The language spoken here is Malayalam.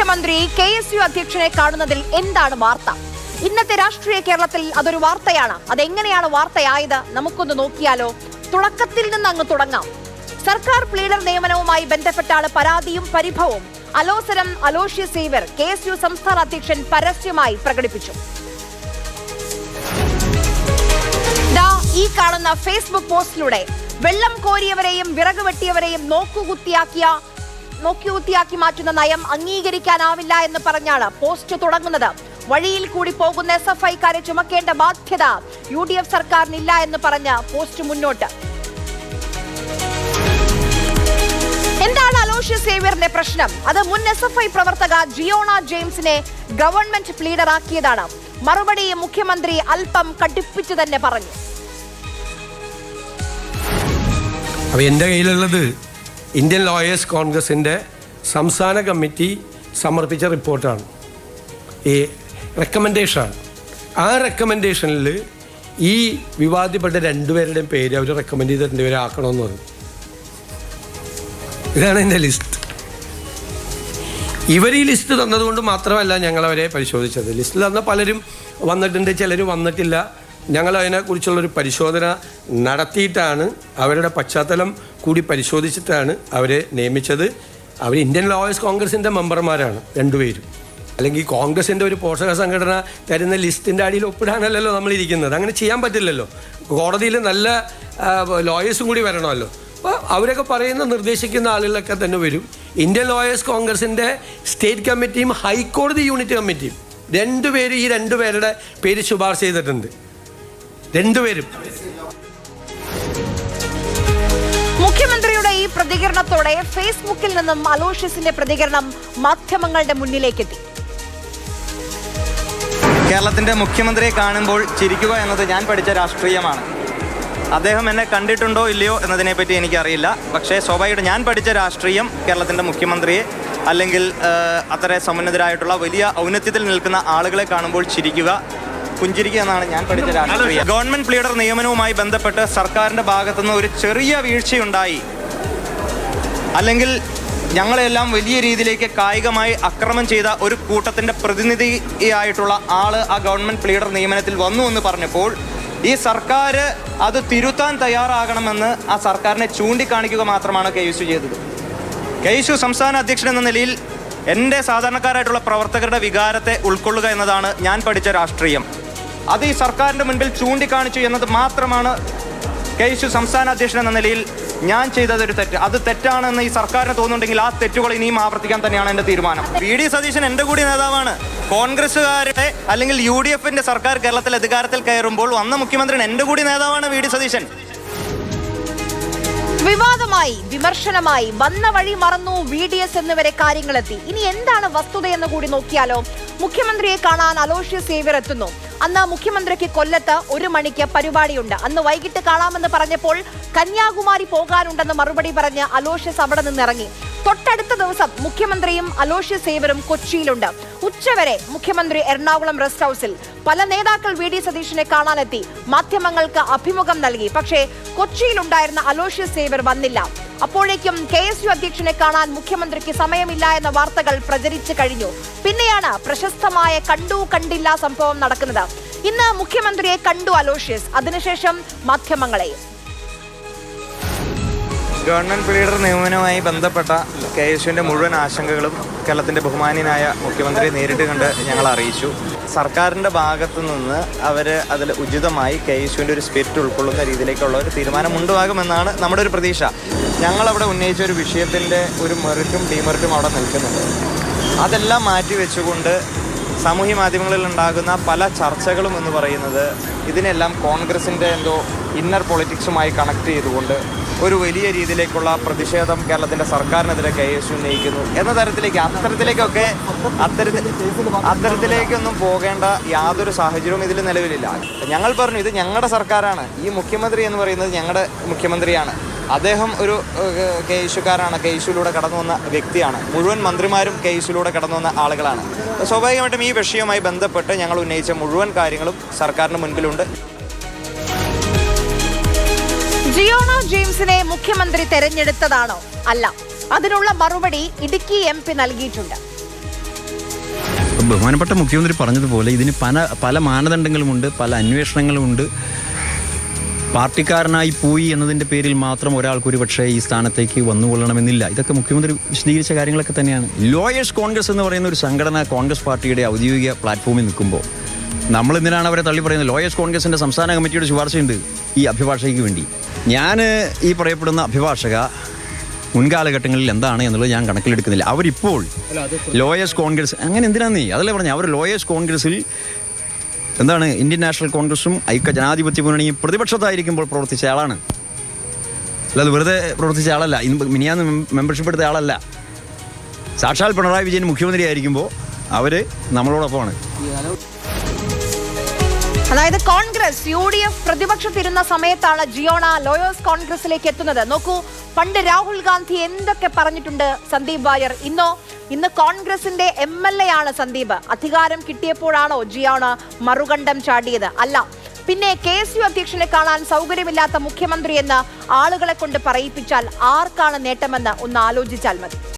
മുഖ്യമന്ത്രി KSU അധ്യക്ഷനെ കാണുന്നതിൽ എന്താണ് വാർത്ത? ഇന്നത്തെ രാഷ്ട്രീയ കേരളത്തിൽ അതൊരു വാർത്തയാണ്. അതെങ്ങനെയാണ് വാർത്തയായത് നമുക്കൊന്ന് നോക്കിയാലോ? തുടക്കത്തിൽ നിന്ന് അങ്ങ് തുടങ്ങാം. സർക്കാർ പ്ലീഡർ നിയമനവുമായി ബന്ധപ്പെട്ടാണ് പരാതിയും പരിഭവവും അലോസരം അലോഷ്യസ് സേവ്യർ KSU സംസ്ഥാന അധ്യക്ഷൻ പരസ്യമായി പ്രകടിപ്പിച്ചു. ഈ കാണുന്ന ഫേസ്ബുക്ക് പോസ്റ്റിലൂടെ വെള്ളം കോരിയവരെയും വിറക് വെട്ടിയവരെയും നോക്കുകുത്തിയാക്കി മാറ്റുന്ന നയം അംഗീകരിക്കാനാവില്ല എന്ന് പറഞ്ഞാണ് പോസ്റ്റ് തുടങ്ങുന്നത്. വഴിയിൽ കൂടി പോകുന്ന SFIക്കാരെ ചുമക്കേണ്ട ബാധ്യത UDF സർക്കാരിനില്ല എന്ന് പറഞ്ഞ പോസ്റ്റ് മുന്നോട്ട്. എന്താണ് അലോഷ്യസ് സേവ്യറിന്റെ പ്രശ്നം? അത് മുൻ SFI പ്രവർത്തക ജിയോണ ജെയിംസിനെ ഗവൺമെന്റ് പ്ലീഡർ ആക്കിയതാണ്. മറുപടി മുഖ്യമന്ത്രി അല്പം കടുപ്പിച്ചു തന്നെ പറഞ്ഞു. അപ്പോൾ എൻ്റെ കയ്യിലുള്ളത് ഇന്ത്യൻ ലോയേഴ്സ് കോൺഗ്രസിൻ്റെ സംസ്ഥാന കമ്മിറ്റി സമർപ്പിച്ച റിപ്പോർട്ടാണ്, ഈ റെക്കമെൻഡേഷനാണ്. ആ റെക്കമെൻഡേഷനിൽ ഈ വിവാദപ്പെട്ട രണ്ടുപേരുടെയും പേര് അവർ റെക്കമെൻഡ് ചെയ്ത രണ്ടുപേരെ ആക്കണമെന്ന് പറഞ്ഞു. ഇതാണ് എൻ്റെ ലിസ്റ്റ്. ഇവർ ഈ ലിസ്റ്റ് തന്നതുകൊണ്ട് മാത്രമല്ല ഞങ്ങളവരെ പരിശോധിച്ചത്. ലിസ്റ്റിൽ തന്ന പലരും വന്നിട്ടുണ്ട്, ചിലർ വന്നിട്ടില്ല. ഞങ്ങൾ അതിനെക്കുറിച്ചുള്ളൊരു പരിശോധന നടത്തിയിട്ടാണ്, അവരുടെ പശ്ചാത്തലം കൂടി പരിശോധിച്ചിട്ടാണ് അവരെ നിയമിച്ചത്. അവർ ഇന്ത്യൻ ലോയേഴ്സ് കോൺഗ്രസിൻ്റെ മെമ്പർമാരാണ് രണ്ടുപേരും. അല്ലെങ്കിൽ കോൺഗ്രസിൻ്റെ ഒരു പോഷക സംഘടന തരുന്ന ലിസ്റ്റിൻ്റെ അടിയിൽ ഒപ്പിടാനല്ലല്ലോ നമ്മളിരിക്കുന്നത്. അങ്ങനെ ചെയ്യാൻ പറ്റില്ലല്ലോ. കോടതിയിൽ നല്ല ലോയേഴ്സും കൂടി വരണമല്ലോ. അപ്പോൾ അവരൊക്കെ പറയുന്ന നിർദ്ദേശിക്കുന്ന ആളുകളൊക്കെ തന്നെ വരും. ഇന്ത്യൻ ലോയേഴ്സ് കോൺഗ്രസിൻ്റെ സ്റ്റേറ്റ് കമ്മിറ്റിയും ഹൈക്കോടതി യൂണിറ്റ് കമ്മിറ്റിയും രണ്ടുപേരും ഈ രണ്ടുപേരുടെ പേര് ശുപാർശ ചെയ്തിട്ടുണ്ട്. രണ്ടുപേരും. മുഖ്യമന്ത്രിയുടെ ഈ പ്രതികരണത്തോടെ ഫേസ്ബുക്കിൽ നിന്നും അലോഷ്യസിന്റെ പ്രതികരണം മാധ്യമങ്ങളുടെ മുന്നിലേക്കെത്തി. കേരളത്തിന്റെ മുഖ്യമന്ത്രിയെ കാണുമ്പോൾ ചിരിക്കുക എന്നത് ഞാൻ പഠിച്ച രാഷ്ട്രീയമാണ്. അദ്ദേഹം എന്നെ കണ്ടിട്ടുണ്ടോ ഇല്ലയോ എന്നതിനെപ്പറ്റി എനിക്കറിയില്ല. പക്ഷേ സ്വാഭാവികമായിട്ട് ഞാൻ പഠിച്ച രാഷ്ട്രീയം കേരളത്തിൻ്റെ മുഖ്യമന്ത്രിയെ അല്ലെങ്കിൽ അത്ര സമുന്നതരായിട്ടുള്ള വലിയ ഔന്നത്യത്തിൽ നിൽക്കുന്ന ആളുകളെ കാണുമ്പോൾ ചിരിക്കുക, പുഞ്ചിരിക്കുക എന്നാണ് ഞാൻ പഠിച്ച രാഷ്ട്രീയം. ഗവൺമെന്റ് പ്ലീഡർ നിയമനവുമായി ബന്ധപ്പെട്ട് സർക്കാരിൻ്റെ ഭാഗത്തുനിന്ന് ഒരു ചെറിയ വീഴ്ചയുണ്ടായി, അല്ലെങ്കിൽ ഞങ്ങളെല്ലാം വലിയ രീതിയിലേക്ക് കായികമായി അക്രമം ചെയ്ത ഒരു കൂട്ടത്തിൻ്റെ പ്രതിനിധിയായിട്ടുള്ള ആള് ആ ഗവൺമെന്റ് പ്ലീഡർ നിയമനത്തിൽ വന്നു എന്ന് പറഞ്ഞപ്പോൾ ഈ സർക്കാർ അത് തിരുത്താൻ തയ്യാറാകണമെന്ന് ആ സർക്കാരിനെ ചൂണ്ടിക്കാണിക്കുക മാത്രമാണ് KSU ചെയ്തത്. KSU സംസ്ഥാന അധ്യക്ഷൻ എന്ന നിലയിൽ എൻ്റെ സാധാരണക്കാരായിട്ടുള്ള പ്രവർത്തകരുടെ വികാരത്തെ ഉൾക്കൊള്ളുക എന്നതാണ് ഞാൻ പഠിച്ച രാഷ്ട്രീയം. അത് ഈ സർക്കാരിൻ്റെ മുൻപിൽ ചൂണ്ടിക്കാണിച്ചു എന്നത് മാത്രമാണ് KSU സംസ്ഥാന അധ്യക്ഷൻ എന്ന നിലയിൽ ഞാൻ ചെയ്തതൊരു തെറ്റ്. അത് തെറ്റാണെന്ന് ഈ സർക്കാരിന് തോന്നുന്നുണ്ടെങ്കിൽ ആ തെറ്റുകൾ ഇനിയും ആവർത്തിക്കാൻ തന്നെയാണ് എൻ്റെ തീരുമാനം. VD സതീശൻ എൻ്റെ കൂടി നേതാവാണ്. കോൺഗ്രസ്സുകാരുടെ അല്ലെങ്കിൽ UDFന്റെ സർക്കാർ കേരളത്തിൽ അധികാരത്തിൽ കയറുമ്പോൾ വന്ന മുഖ്യമന്ത്രി എൻ്റെ കൂടി നേതാവാണ് VD സതീശൻ. വിവാദമായി, വിമർശനമായി, വന്ന വഴി മറന്നു, VDS എന്നിവരെ കാര്യങ്ങളെത്തി. ഇനി എന്താണ് വസ്തുതയെന്ന് കൂടി നോക്കിയാലോ? മുഖ്യമന്ത്രിയെ കാണാൻ അലോഷ്യസ് സേവ്യർ എത്തുന്നു. അന്ന് മുഖ്യമന്ത്രിക്ക് കൊല്ലത്ത് 1 മണിക്ക് പരിപാടിയുണ്ട്. അന്ന് വൈകിട്ട് കാണാമെന്ന് പറഞ്ഞപ്പോൾ കന്യാകുമാരി പോകാനുണ്ടെന്ന് മറുപടി പറഞ്ഞ് അലോഷ്യസ് അവിടെ നിന്നിറങ്ങി. തൊട്ടടുത്ത ദിവസം മുഖ്യമന്ത്രിയും അലോഷ്യസ് സേവ്യറും കൊച്ചിയിലുണ്ട്. ഉച്ചവരെ മുഖ്യമന്ത്രി എറണാകുളം റെസ്റ്റ് ഹൗസിൽ. പല നേതാക്കൾ VD സതീശനെ കാണാനെത്തി, മാധ്യമങ്ങൾക്ക് അഭിമുഖം നൽകി. പക്ഷേ കൊച്ചിയിലുണ്ടായിരുന്ന അലോഷ്യസ് സേവ്യർ വന്നില്ല. അപ്പോഴേക്കും KSU അധ്യക്ഷനെ കാണാൻ മുഖ്യമന്ത്രിക്ക് സമയമില്ല എന്ന വാർത്തകൾ പ്രചരിച്ചു കഴിഞ്ഞു. പിന്നെയാണ് പ്രശസ്തമായ കണ്ടു കണ്ടില്ല സംഭവം നടക്കുന്നത്. ഇന്ന് മുഖ്യമന്ത്രിയെ കണ്ടു അലോഷ്യസ്, അതിനുശേഷം മാധ്യമങ്ങളെയും. ഗവൺമെന്റ് പ്ലീഡർ നിയമനവുമായി ബന്ധപ്പെട്ട KSUവിൻ്റെ മുഴുവൻ ആശങ്കകളും കേരളത്തിൻ്റെ ബഹുമാന്യനായ മുഖ്യമന്ത്രിയെ നേരിട്ട് കണ്ട് ഞങ്ങൾ അറിയിച്ചു. സർക്കാരിൻ്റെ ഭാഗത്തു നിന്ന് അവർ അതിൽ ഉചിതമായി KSUവിൻ്റെ ഒരു സ്പിരിറ്റ് ഉൾക്കൊള്ളുന്ന രീതിയിലേക്കുള്ള ഒരു തീരുമാനം ഉണ്ടാകുമെന്നാണ് നമ്മുടെ ഒരു പ്രതീക്ഷ. ഞങ്ങളവിടെ ഉന്നയിച്ച ഒരു വിഷയത്തിൻ്റെ ഒരു മെറിറ്റും ഡിമെറിറ്റും അവിടെ നിൽക്കുന്നുണ്ട്. അതെല്ലാം മാറ്റി വെച്ചുകൊണ്ട് സാമൂഹ്യ മാധ്യമങ്ങളിൽ ഉണ്ടാകുന്ന പല ചർച്ചകളും എന്ന് പറയുന്നത് ഇതിനെല്ലാം കോൺഗ്രസിൻ്റെ എന്തോ ഇന്നർ പൊളിറ്റിക്സുമായി കണക്ട് ചെയ്തുകൊണ്ട് ഒരു വലിയ രീതിയിലേക്കുള്ള പ്രതിഷേധം കേരളത്തിൻ്റെ സർക്കാരിനെതിരെ KSU ഉന്നയിക്കുന്നു എന്ന തരത്തിലേക്ക് അത്തരത്തിലേക്കൊന്നും പോകേണ്ട യാതൊരു സാഹചര്യവും ഇതിൽ നിലവിലില്ല. ഞങ്ങൾ പറഞ്ഞു, ഇത് ഞങ്ങളുടെ സർക്കാരാണ്. ഈ മുഖ്യമന്ത്രി എന്ന് പറയുന്നത് ഞങ്ങളുടെ മുഖ്യമന്ത്രിയാണ്. അദ്ദേഹം ഒരു KSUക്കാരാണ്, KSUയിലൂടെ കടന്നു വന്ന വ്യക്തിയാണ്. മുഴുവൻ മന്ത്രിമാരും KSUയിലൂടെ കടന്നു വന്ന ആളുകളാണ്. സ്വാഭാവികമായിട്ടും ഈ വിഷയവുമായി ബന്ധപ്പെട്ട് ഞങ്ങൾ ഉന്നയിച്ച മുഴുവൻ കാര്യങ്ങളും സർക്കാരിന് മുൻപിലുണ്ട്. ജിയോണ ജെയിംസിനെ മുഖ്യമന്ത്രി തെരഞ്ഞെടുത്തതാണോ? അല്ല. അതിനുള്ള മറുപടി ഇടുക്കി MP നൽകിയിട്ടുണ്ട്. ബഹുമാനപ്പെട്ട മുഖ്യമന്ത്രി പറഞ്ഞതുപോലെ ഇതിന് പല മാനദണ്ഡങ്ങളുമുണ്ട്, പല അന്വേഷണങ്ങളുമുണ്ട്. പാർട്ടിക്കാരനായി പോയി എന്നതിൻ്റെ പേരിൽ മാത്രം ഒരാൾക്ക് ഒരു പക്ഷേ ഈ സ്ഥാനത്തേക്ക് വന്നുകൊള്ളണമെന്നില്ല. ഇതൊക്കെ മുഖ്യമന്ത്രി വിശദീകരിച്ച കാര്യങ്ങളൊക്കെ തന്നെയാണ്. ലോയേഴ്സ് കോൺഗ്രസ് എന്ന് പറയുന്ന ഒരു സംഘടന കോൺഗ്രസ് പാർട്ടിയുടെ ഔദ്യോഗിക പ്ലാറ്റ്ഫോമിൽ നിൽക്കുമ്പോൾ നമ്മൾ എന്തിനാണ് അവരെ തള്ളി പറയുന്നത്? ലോയേഴ്സ് കോൺഗ്രസിൻ്റെ സംസ്ഥാന കമ്മിറ്റിയുടെ ശുപാർശയുണ്ട് ഈ അഭിഭാഷകയ്ക്ക് വേണ്ടി. ഞാൻ ഈ പറയപ്പെടുന്ന അഭിഭാഷക മുൻകാലഘട്ടങ്ങളിൽ എന്താണ് എന്നുള്ളത് ഞാൻ കണക്കിലെടുക്കുന്നില്ല. അവരിപ്പോൾ ലോയേഴ്സ് കോൺഗ്രസ് അങ്ങനെ എന്തിനാന്നേ അതല്ലേ പറഞ്ഞത്? അവർ ലോയേഴ്സ് കോൺഗ്രസിൽ എന്താണ് ഇന്ത്യൻ നാഷണൽ കോൺഗ്രസും ഐക്യ ജനാധിപത്യ മുന്നണിയും പ്രതിപക്ഷത്തായിരിക്കുമ്പോൾ പ്രവർത്തിച്ച ആളാണ്. അല്ലാതെ വെറുതെ പ്രവർത്തിച്ച ആളല്ല. ഇന്ന് മിനിയാന്ന് മെമ്പർഷിപ്പ് എടുത്ത ആളല്ല. സാക്ഷാൽ പിണറായി വിജയൻ മുഖ്യമന്ത്രി ആയിരിക്കുമ്പോൾ അവർ നമ്മളോടൊപ്പമാണ്. അതായത് കോൺഗ്രസ് UDF പ്രതിപക്ഷത്തിരുന്ന സമയത്താണ് ജിയോണ ലോയേഴ്സ് കോൺഗ്രസിലേക്ക് എത്തുന്നത്. നോക്കൂ, പണ്ട് രാഹുൽ ഗാന്ധി എന്തൊക്കെ പറഞ്ഞിട്ടുണ്ട് സന്ദീപ് വാര്യർ. ഇന്ന് കോൺഗ്രസിന്റെ MLA ആണ് സന്ദീപ്. അധികാരം കിട്ടിയപ്പോഴാണോ ജിയോണ മറുകണ്ഠം ചാടിയത്? അല്ല. പിന്നെ KSU അധ്യക്ഷനെ കാണാൻ സൗകര്യമില്ലാത്ത മുഖ്യമന്ത്രി എന്ന് ആളുകളെ കൊണ്ട് പറയിപ്പിച്ചാൽ ആർക്കാണ് നേട്ടമെന്ന് ഒന്ന് ആലോചിച്ചാൽ മതി.